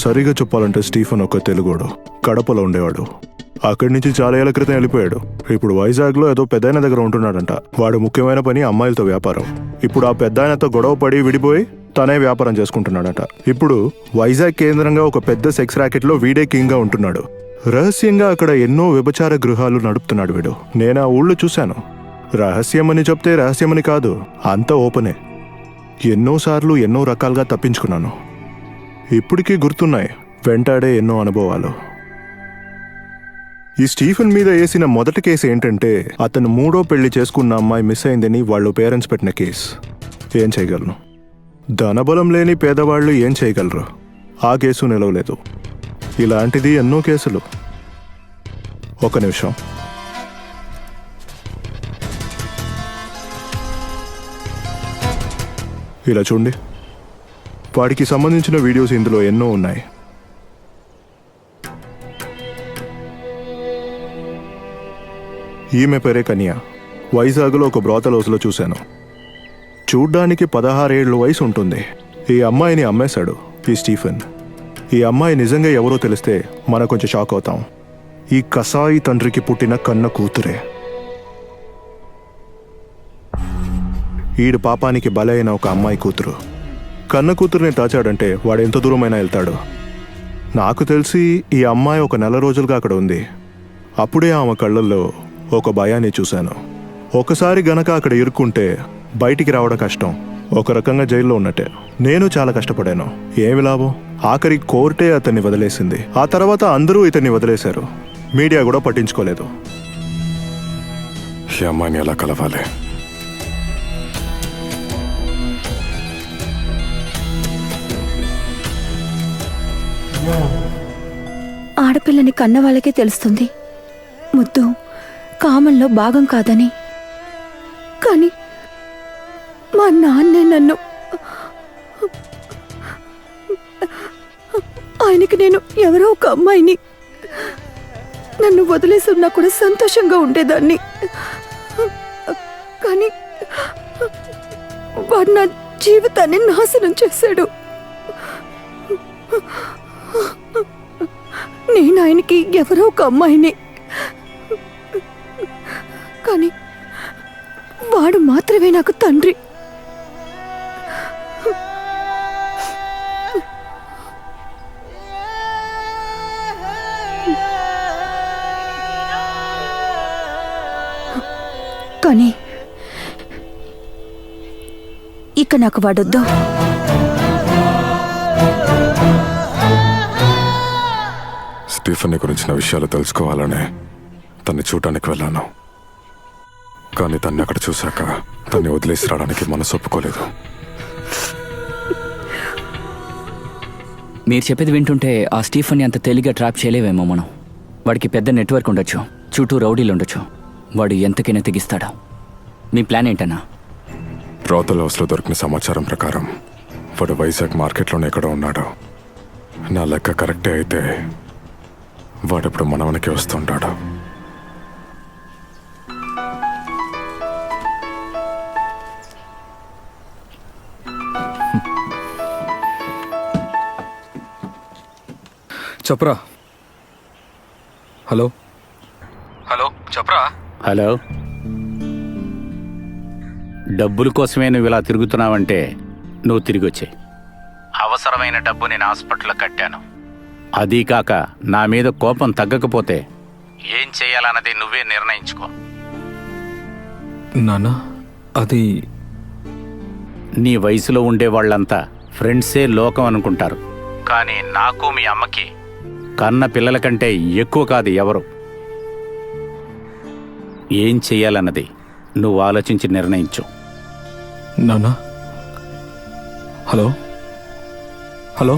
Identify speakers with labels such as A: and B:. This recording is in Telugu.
A: సరిగా చెప్పాలంటే స్టీఫెన్ ఒక తెలుగోడు, కడపలో ఉండేవాడు. అక్కడి నుంచి చాలా ఏళ్ల క్రితం వెళ్ళిపోయాడు. ఇప్పుడు వైజాగ్లో ఏదో పెద్దాయన దగ్గర ఉంటున్నాడంట. వాడు ముఖ్యమైన పని అమ్మాయిలతో వ్యాపారం. ఇప్పుడు ఆ పెద్దాయనతో గొడవ పడి విడిపోయి తనే వ్యాపారం చేసుకుంటున్నాడట. ఇప్పుడు వైజాగ్ కేంద్రంగా ఒక పెద్ద సెక్స్ ర్యాకెట్లో వీడే కింగ్గా ఉంటున్నాడు. రహస్యంగా అక్కడ ఎన్నో వ్యభిచార గృహాలు నడుపుతున్నాడు వీడు. నేను ఆ ఊళ్ళో చూశాను. రహస్యమని చెప్తే రహస్యమని కాదు, అంత ఓపెనే. ఎన్నోసార్లు ఎన్నో రకాలుగా తప్పించుకున్నాను. ఇప్పటికీ గుర్తున్నాయి వెంటాడే ఎన్నో అనుభవాలు. ఈ స్టీఫెన్ మీద వేసిన మొదటి కేసు ఏంటంటే అతను 3వ పెళ్లి చేసుకున్న అమ్మాయి మిస్ అయిందని వాళ్ళు పేరెంట్స్ పెట్టిన కేసు. ఏం చేయగలను? ధనబలం లేని పేదవాళ్ళు ఏం చేయగలరు? ఆ కేసు నిలవలేదు. ఇలాంటిది ఎన్నో కేసులు. ఒక నిమిషం. ఇలా చూడండి, వాడికి సంబంధించిన వీడియోస్ ఇందులో ఎన్నో ఉన్నాయి. ఈమె పేరే కన్యా. వైజాగ్లో ఒక బ్రోతల్ హౌస్లో చూశాను. చూడ్డానికి 16 ఏళ్ల వయసు ఉంటుంది. ఈ అమ్మాయిని అమ్మేశాడు ఈ స్టీఫెన్. ఈ అమ్మాయి నిజంగా ఎవరో తెలిస్తే మనం కొంచెం షాక్ అవుతాం. ఈ కసాయి తండ్రికి పుట్టిన కన్న కూతురే. ఈడు పాపానికి బలైన ఒక అమ్మాయి కూతురు. కన్న కూతురుని దాచాడంటే వాడు ఎంత దూరమైనా వెళ్తాడు. నాకు తెలిసి ఈ అమ్మాయి ఒక 4 రోజులుగా అక్కడ ఉంది. అప్పుడే ఆమె కళ్ళల్లో ఒక భయాన్ని చూశాను. ఒకసారి గనక అక్కడ ఇరుక్కుంటే బయటికి రావడం కష్టం. ఒక రకంగా జైల్లో ఉన్నట్టే. నేను చాలా కష్టపడాను. ఏమి లాభం? ఆఖరి కోర్టే అతన్ని వదిలేసింది. ఆ తర్వాత అందరూ ఇతన్ని వదిలేశారు. మీడియా కూడా పట్టించుకోలేదు.
B: ఈ అమ్మాయిని ఎలా కలవాలి?
C: ఆడపిల్లని కన్న వాళ్ళకే తెలుస్తుంది ముద్దు కామంలో భాగం కాదని. కానీ మా నాన్నే నన్ను, ఆయనకి నేను ఎవరో ఒక అమ్మాయిని, నన్ను వదిలేసి ఉన్నా కూడా సంతోషంగా ఉండేదాన్ని. కానీ వాడు నా జీవితాన్ని నాశనం చేశాడు. నేను ఆయనకి ఎవరో ఒక అమ్మాయిని, కానీ వాడు మాత్రమే నాకు తండ్రి. కానీ ఇక నాకు వాడొద్దు.
B: స్టీఫెన్ గురించిన విషయాలు తెలుసుకోవాలనే తన్ని చూడటానికి వెళ్ళాను. కానీ తన్ని అక్కడ చూశాక తన్ని వదిలేసి రావడానికి మనసు ఒప్పుకోలేదు.
D: మీరు చెప్పేది వింటుంటే ఆ స్టీఫెన్ని అంత తేలిగ్గా ట్రాప్ చేయలేవేమో మనం. వాడికి పెద్ద నెట్వర్క్ ఉండొచ్చు, చుట్టూ రౌడీలు ఉండొచ్చు. వాడు ఎంతకైనా తెగిస్తాడా? మీ ప్లాన్ ఏంటన్నా?
B: బ్రోతల్ హౌస్లో దొరికిన సమాచారం ప్రకారం వాడు వైజాగ్ మార్కెట్లోనే ఎక్కడో ఉన్నాడు. నా లెక్క కరెక్టే అయితే వాడెప్పుడు మనవనికి వస్తుంటాడు.
E: చెప్పరా. హలో హలో చెప్పరా.
F: హలో, డబ్బుల కోసమే నువ్వు ఇలా తిరుగుతున్నావంటే నువ్వు తిరిగి వచ్చే. అవసరమైన డబ్బు నేను హాస్పిటల్లో కట్టాను. అదీ కాక నా మీద కోపం తగ్గకపోతే ఏం చేయాలన్నది నువ్వే నిర్ణయించుకో.
E: నాన్న, అది
F: నీ వయసులో ఉండే వాళ్ళంతా ఫ్రెండ్సే లోకం అనుకుంటారు. కానీ నాకు మీ అమ్మకి కన్న పిల్లల కంటే ఎక్కువ కాదు ఎవరు. ఏం చెయ్యాలన్నది నువ్వు ఆలోచించి నిర్ణయించు.
E: నాన్న. Hello hello